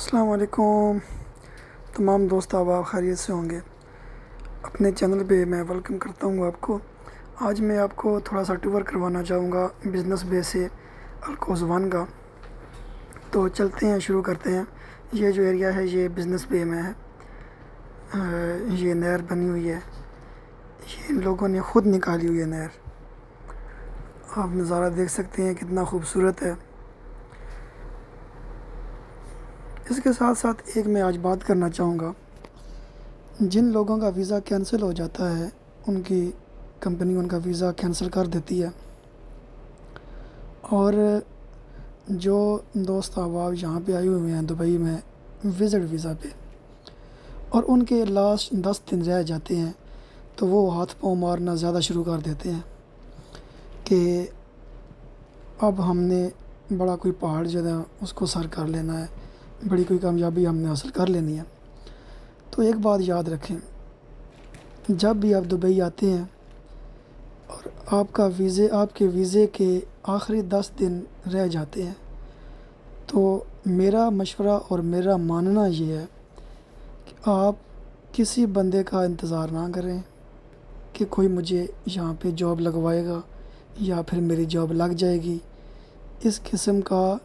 السلام علیکم تمام دوست احباب خیریت سے ہوں گے۔ اپنے چینل پہ میں ویلکم کرتا ہوں آپ کو۔ آج میں آپ کو تھوڑا سا ٹور کروانا چاہوں گا بزنس بے سے الکوزوان کا۔ تو چلتے ہیں، شروع کرتے ہیں۔ یہ جو ایریا ہے یہ بزنس بے میں ہے۔ یہ نہر بنی ہوئی ہے، یہ ان لوگوں نے خود نکالی ہوئی ہے نہر۔ آپ نظارہ دیکھ سکتے ہیں کتنا خوبصورت ہے۔ اس کے ساتھ ساتھ ایک میں آج بات کرنا چاہوں گا، جن لوگوں کا ویزا کینسل ہو جاتا ہے ان کی کمپنی ان کا ویزا کینسل کر دیتی ہے، اور جو دوست احباب یہاں پہ آئے ہوئے ہیں دبئی میں وزٹ ویزا پہ، اور ان کے لاسٹ 10 دن رہ جاتے ہیں، تو وہ ہاتھ پاؤں مارنا زیادہ شروع کر دیتے ہیں کہ اب ہم نے بڑا کوئی پہاڑ جو ہے اس کو سر کر لینا ہے، بڑی کوئی کامیابی ہم نے حاصل کر لینی ہے۔ تو ایک بات یاد رکھیں، جب بھی آپ دبئی آتے ہیں اور آپ کے ویزے کے آخری 10 دن رہ جاتے ہیں، تو میرا مشورہ اور میرا ماننا یہ ہے کہ آپ کسی بندے کا انتظار نہ کریں کہ کوئی مجھے یہاں پہ جاب لگوائے گا یا پھر میری جاب لگ جائے گی۔ اس قسم کا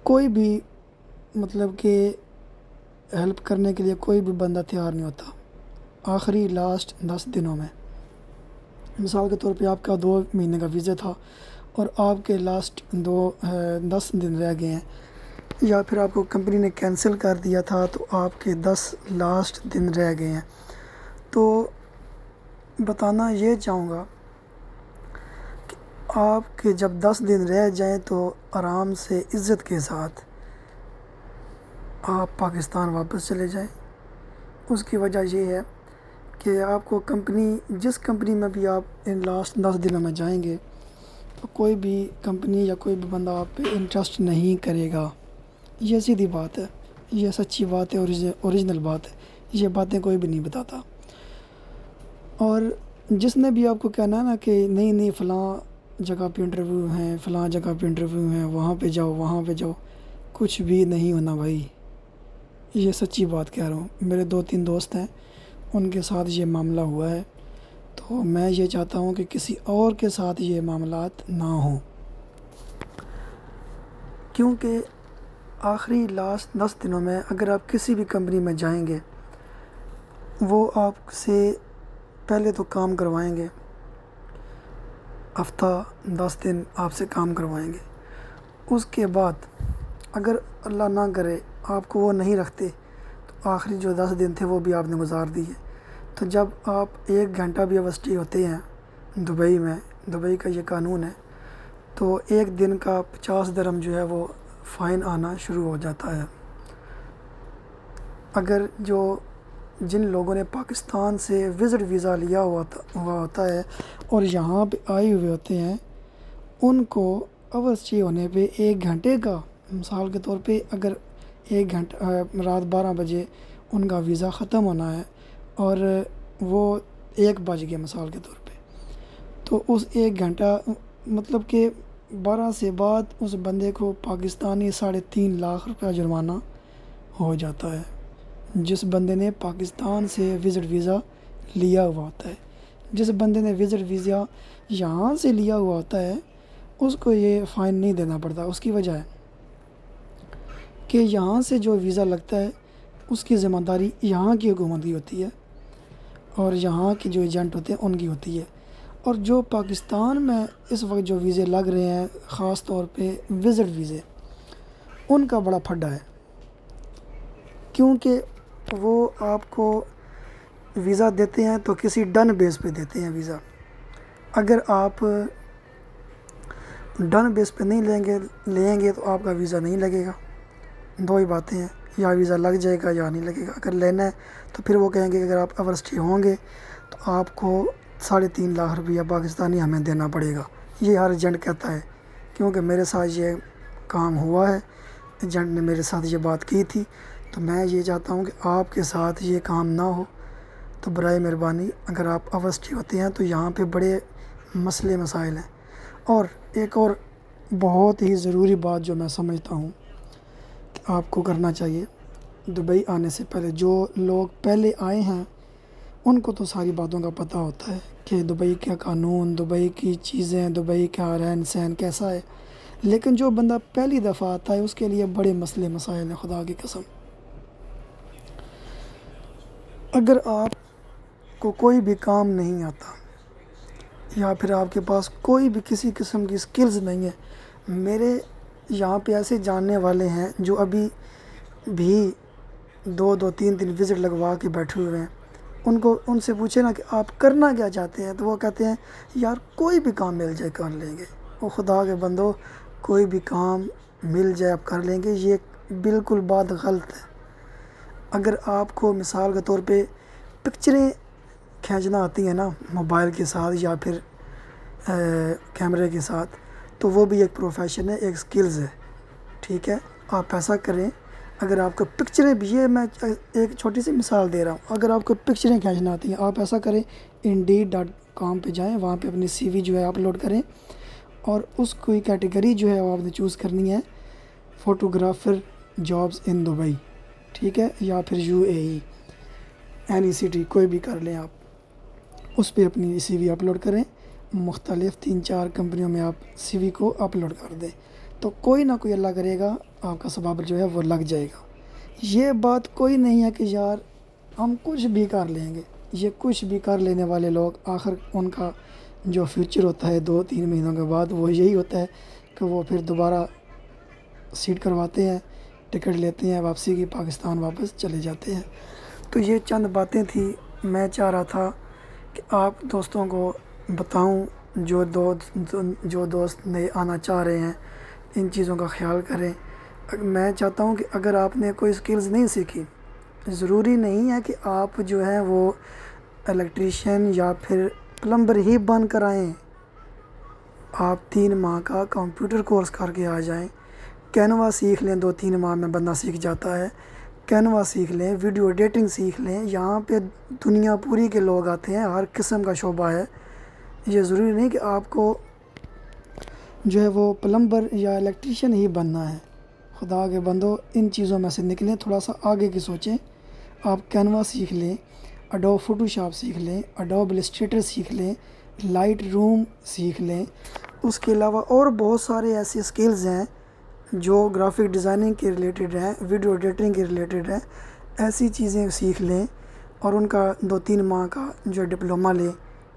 کوئی بھی مطلب کہ ہیلپ کرنے کے لیے کوئی بھی بندہ تیار نہیں ہوتا آخری لاسٹ 10 دنوں میں۔ مثال کے طور پہ آپ کا 2 مہینے کا ویزا تھا اور آپ کے لاسٹ 10 دن رہ گئے ہیں، یا پھر آپ کو کمپنی نے کینسل کر دیا تھا تو آپ کے 10 لاسٹ دن رہ گئے ہیں، تو بتانا یہ چاہوں گا کہ آپ کے جب 10 دن رہ جائیں تو آرام سے عزت کے ساتھ آپ پاکستان واپس چلے جائیں۔ اس کی وجہ یہ ہے کہ آپ کو جس کمپنی میں بھی آپ ان لاسٹ 10 دنوں میں جائیں گے تو کوئی بھی کمپنی یا کوئی بھی بندہ آپ پہ انٹرسٹ نہیں کرے گا۔ یہ سیدھی بات ہے، یہ سچی بات ہے، اوریجنل بات ہے، یہ باتیں کوئی بھی نہیں بتاتا۔ اور جس نے بھی آپ کو کہنا ہے نا کہ نہیں فلاں جگہ پہ انٹرویو ہیں، فلاں جگہ پہ انٹرویو ہیں، وہاں پہ جاؤ، کچھ بھی نہیں ہونا بھائی۔ یہ سچی بات کہہ رہا ہوں، میرے 2-3 دوست ہیں ان کے ساتھ یہ معاملہ ہوا ہے، تو میں یہ چاہتا ہوں کہ کسی اور کے ساتھ یہ معاملات نہ ہوں، کیونکہ آخری لاسٹ 10 دنوں میں اگر آپ کسی بھی کمپنی میں جائیں گے وہ آپ سے پہلے تو کام کروائیں گے، ہفتہ 10 دن آپ سے کام کروائیں گے۔ اس کے بعد اگر اللہ نہ کرے آپ کو وہ نہیں رکھتے تو آخری جو 10 دن تھے وہ بھی آپ نے گزار دیے، تو جب آپ 1 گھنٹہ بھی اوسٹی ہوتے ہیں دبئی میں، دبئی کا یہ قانون ہے، تو 1 دن کا 50 درہم جو ہے وہ فائن آنا شروع ہو جاتا ہے۔ اگر جن لوگوں نے پاکستان سے وزٹ ویزا لیا ہوا ہوتا ہے اور یہاں پہ آئے ہوئے ہوتے ہیں، ان کو اوسٹی ہونے پہ 1 گھنٹے کا، مثال کے طور پہ اگر 1 گھنٹہ رات 12 بجے ان کا ویزا ختم ہونا ہے اور وہ 1 بج گیا مثال کے طور پہ، تو اس 1 گھنٹہ مطلب کہ 12 سے بعد اس بندے کو پاکستانی 3.5 لاکھ روپیہ جرمانہ ہو جاتا ہے، جس بندے نے پاکستان سے وزٹ ویزا لیا ہوا ہوتا ہے۔ جس بندے نے وزٹ ویزا یہاں سے لیا ہوا ہوتا ہے اس کو یہ فائن نہیں دینا پڑتا۔ اس کی وجہ ہے کہ یہاں سے جو ویزا لگتا ہے اس کی ذمہ داری یہاں کی حکومت کی ہوتی ہے اور یہاں کے جو ایجنٹ ہوتے ہیں ان کی ہوتی ہے، اور جو پاکستان میں اس وقت جو ویزے لگ رہے ہیں خاص طور پہ وزٹ ویزے، ان کا بڑا پھڈا ہے، کیونکہ وہ آپ کو ویزا دیتے ہیں تو کسی ڈن بیس پہ دیتے ہیں ویزا۔ اگر آپ ڈن بیس پہ نہیں لیں گے تو آپ کا ویزا نہیں لگے گا۔ 2 ہی باتیں ہیں، یا ویزا لگ جائے گا یا نہیں لگے گا۔ اگر لینا ہے تو پھر وہ کہیں گے کہ اگر آپ اوسٹی ہوں گے تو آپ کو 3.5 لاکھ روپیہ پاکستانی ہمیں دینا پڑے گا۔ یہ ہر ایجنٹ کہتا ہے، کیونکہ میرے ساتھ یہ کام ہوا ہے، ایجنٹ نے میرے ساتھ یہ بات کی تھی، تو میں یہ چاہتا ہوں کہ آپ کے ساتھ یہ کام نہ ہو۔ تو برائے مہربانی اگر آپ اوسٹی ہوتے ہیں تو یہاں پہ بڑے مسائل ہیں۔ اور ایک اور بہت ہی ضروری بات جو میں سمجھتا ہوں کہ آپ کو کرنا چاہیے دبئی آنے سے پہلے. جو لوگ پہلے آئے ہیں ان کو تو ساری باتوں کا پتہ ہوتا ہے کہ دبئی کا قانون، دبئی کی چیزیں، دبئی کا رہن سہن کیسا ہے. لیکن جو بندہ پہلی دفعہ آتا ہے اس کے لیے بڑے مسئلے مسائل ہیں خدا کی قسم. اگر آپ کو کوئی بھی کام نہیں آتا یا پھر آپ کے پاس کوئی بھی کسی قسم کی سکلز نہیں ہے، میرے یہاں پہ ایسے جاننے والے ہیں جو ابھی بھی 2-3 وزٹ لگوا کے بیٹھے ہوئے ہیں. ان سے پوچھے نا کہ آپ کرنا کیا چاہتے ہیں تو وہ کہتے ہیں یار کوئی بھی کام مل جائے کر لیں گے. وہ خدا کے بندو، کوئی بھی کام مل جائے آپ کر لیں گے، یہ بالکل بات غلط ہے. اگر آپ کو مثال کے طور پہ پکچریں کھینچنا آتی ہیں نا موبائل کے ساتھ یا پھر کیمرے کے ساتھ، تو وہ بھی ایک پروفیشن ہے، ایک سکلز ہے. ٹھیک ہے، آپ ایسا کریں. اگر آپ کو پکچریں بھی، یہ میں ایک چھوٹی سی مثال دے رہا ہوں، اگر آپ کو پکچریں کھینچنا آتی ہیں آپ ایسا کریں Indeed.com پہ جائیں، وہاں پہ اپنی CV جو ہے اپلوڈ کریں اور اس کوئی کیٹیگری جو ہے وہ آپ نے چوز کرنی ہے فوٹوگرافر جابز ان دبئی. ٹھیک ہے، یا پھر UAE NECT کوئی بھی کر لیں. آپ اس پہ اپنی CV اپلوڈ کریں، مختلف 3-4 کمپنیوں میں آپ CV کو اپلوڈ کر دیں تو کوئی نہ کوئی اللہ کرے گا آپ کا سبب جو ہے وہ لگ جائے گا. یہ بات کوئی نہیں ہے کہ یار ہم کچھ بھی کر لیں گے. یہ کچھ بھی کر لینے والے لوگ آخر ان کا جو فیوچر ہوتا ہے 2-3 مہینوں کے بعد وہ یہی ہوتا ہے کہ وہ پھر دوبارہ سیٹ کرواتے ہیں، ٹکٹ لیتے ہیں واپسی کی، پاکستان واپس چلے جاتے ہیں. تو یہ چند باتیں تھیں، میں چاہ رہا تھا کہ آپ دوستوں کو بتاؤں، جو دوست نئے آنا چاہ رہے ہیں ان چیزوں کا خیال کریں. میں چاہتا ہوں کہ اگر آپ نے کوئی سکلز نہیں سیکھی، ضروری نہیں ہے کہ آپ جو ہے وہ الیکٹریشین یا پھر پلمبر ہی بن کر آئیں. آپ 3 ماہ کا کمپیوٹر کورس کر کے آ جائیں. کینوا سیکھ لیں، 2-3 ماہ میں بندہ سیکھ جاتا ہے. کینوا سیکھ لیں، ویڈیو ایڈیٹنگ سیکھ لیں. یہاں پہ دنیا پوری کے لوگ آتے ہیں، ہر قسم کا شعبہ ہے. یہ ضروری نہیں کہ آپ کو جو ہے وہ پلمبر یا الیکٹریشین ہی بننا ہے. خدا کے بندو ان چیزوں میں سے نکلیں، تھوڑا سا آگے کی سوچیں. آپ کینوا سیکھ لیں، اڈوب فوٹوشاپ سیکھ لیں، اڈوب السٹریٹر سیکھ لیں، لائٹ روم سیکھ لیں. اس کے علاوہ اور بہت سارے ایسے سکلز ہیں جو گرافک ڈیزائننگ کے ریلیٹڈ ہیں، ویڈیو ایڈیٹنگ کے ریلیٹڈ ہیں. ایسی چیزیں سیکھ لیں اور ان کا 2-3 ماہ کا جو ڈپلومہ لیں.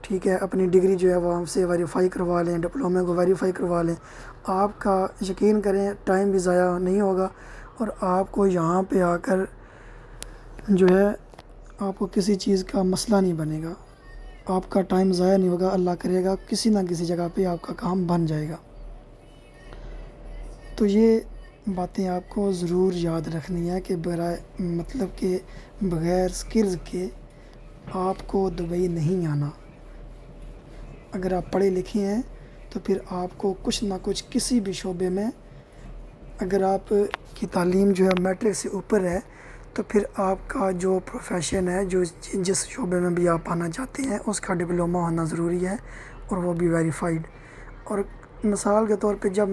ٹھیک ہے، اپنی ڈگری جو ہے وہ ہم سے ویریفائی کروا لیں، ڈپلومے کو ویریفائی کروا لیں. آپ کا یقین کریں ٹائم بھی ضائع نہیں ہوگا اور آپ کو یہاں پہ آ کر جو ہے آپ کو کسی چیز کا مسئلہ نہیں بنے گا. آپ کا ٹائم ضائع نہیں ہوگا، اللہ کرے گا کسی نہ کسی جگہ پہ آپ کا کام بن جائے گا. تو یہ باتیں آپ کو ضرور یاد رکھنی ہے کہ مطلب کہ بغیر سکلز کے آپ کو دبئی نہیں آنا. اگر آپ پڑھے لکھے ہیں تو پھر آپ کو کچھ نہ کچھ کسی بھی شعبے میں، اگر آپ کی تعلیم جو ہے میٹرک سے اوپر ہے تو پھر آپ کا جو پروفیشن ہے، جس شعبے میں بھی آپ آنا چاہتے ہیں اس کا ڈپلومہ ہونا ضروری ہے اور وہ بھی ویریفائڈ. اور مثال کے طور پہ جب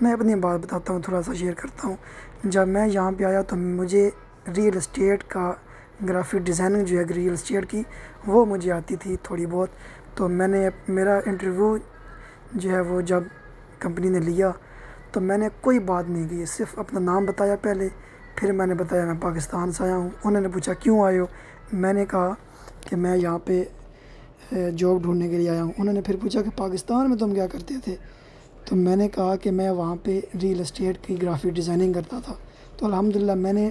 میں اپنی بات بتاتا ہوں، تھوڑا سا شیئر کرتا ہوں. جب میں یہاں پہ آیا تو مجھے ریئل اسٹیٹ کا گرافک ڈیزائننگ جو ہے ریئل اسٹیٹ کی وہ مجھے آتی تھی تھوڑی بہت. تو میں نے میرا انٹرویو جو ہے وہ جب کمپنی نے لیا تو میں نے کوئی بات نہیں کی، صرف اپنا نام بتایا پہلے، پھر میں نے بتایا میں پاکستان سے آیا ہوں. انہوں نے پوچھا کیوں آئے ہو؟ میں نے کہا کہ میں یہاں پہ جاب ڈھونڈنے کے لیے آیا ہوں. انہوں نے پھر پوچھا کہ پاکستان میں تم کیا کرتے تھے؟ تو میں نے کہا کہ میں وہاں پہ ریئل اسٹیٹ کی گرافک ڈیزائننگ کرتا تھا. تو الحمدللہ میں نے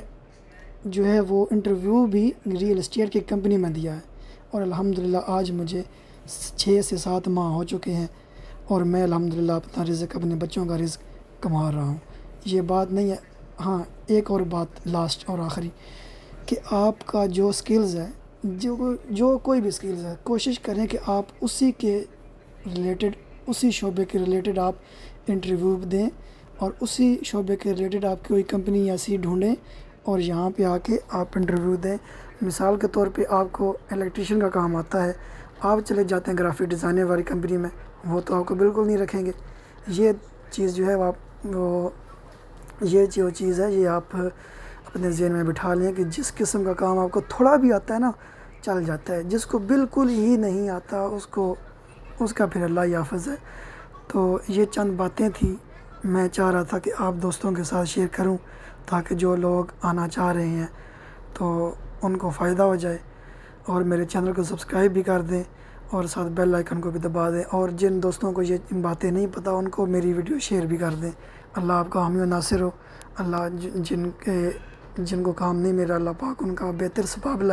جو ہے وہ انٹرویو بھی ریئل اسٹیٹ کی کمپنی میں دیا ہے اور الحمدللہ آج مجھے 6 سے 7 ماہ ہو چکے ہیں اور میں الحمدللہ اپنا رزق، اپنے بچوں کا رزق کما رہا ہوں. یہ بات نہیں ہے. ہاں، ایک اور بات لاسٹ اور آخری، کہ آپ کا جو سکلز ہے، جو کوئی بھی سکلز ہے، کوشش کریں کہ آپ اسی کے ریلیٹڈ، اسی شعبے کے ریلیٹڈ آپ انٹرویو دیں اور اسی شعبے کے ریلیٹڈ آپ کوئی کمپنی ایسی ڈھونڈیں اور یہاں پہ آ کے آپ انٹرویو دیں. مثال کے طور پہ آپ کو الیکٹریشین کا کام آتا ہے، آپ چلے جاتے ہیں گرافک ڈیزائنر والی کمپنی میں، وہ تو آپ کو بالکل نہیں رکھیں گے. یہ چیز جو ہے وہ یہ جو چیز ہے یہ آپ اپنے ذہن میں بٹھا لیں کہ جس قسم کا کام آپ کو تھوڑا بھی آتا ہے نا چل جاتا ہے، جس کو بالکل ہی نہیں آتا اس کا پھر اللہ ہی حافظ ہے۔ تو یہ چند باتیں تھیں، میں چاہ رہا تھا کہ آپ دوستوں کے ساتھ شیئر کروں تاکہ جو لوگ آنا چاہ رہے ہیں تو ان کو فائدہ ہو جائے، اور میرے چینل کو سبسکرائب بھی کر دیں اور ساتھ بیل آئیکن کو بھی دبا دیں، اور جن دوستوں کو یہ باتیں نہیں پتہ ان کو میری ویڈیو شیئر بھی کر دیں۔ اللہ آپ کا حامی و ناصر ہو۔ اللہ جن کو کام نہیں میرا، اللہ پاک ان کا بہتر ثواب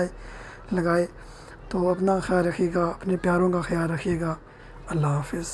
لگائے۔ تو اپنا خیال رکھیے گا، اپنے پیاروں کا خیال رکھیے گا۔ اللہ حافظ۔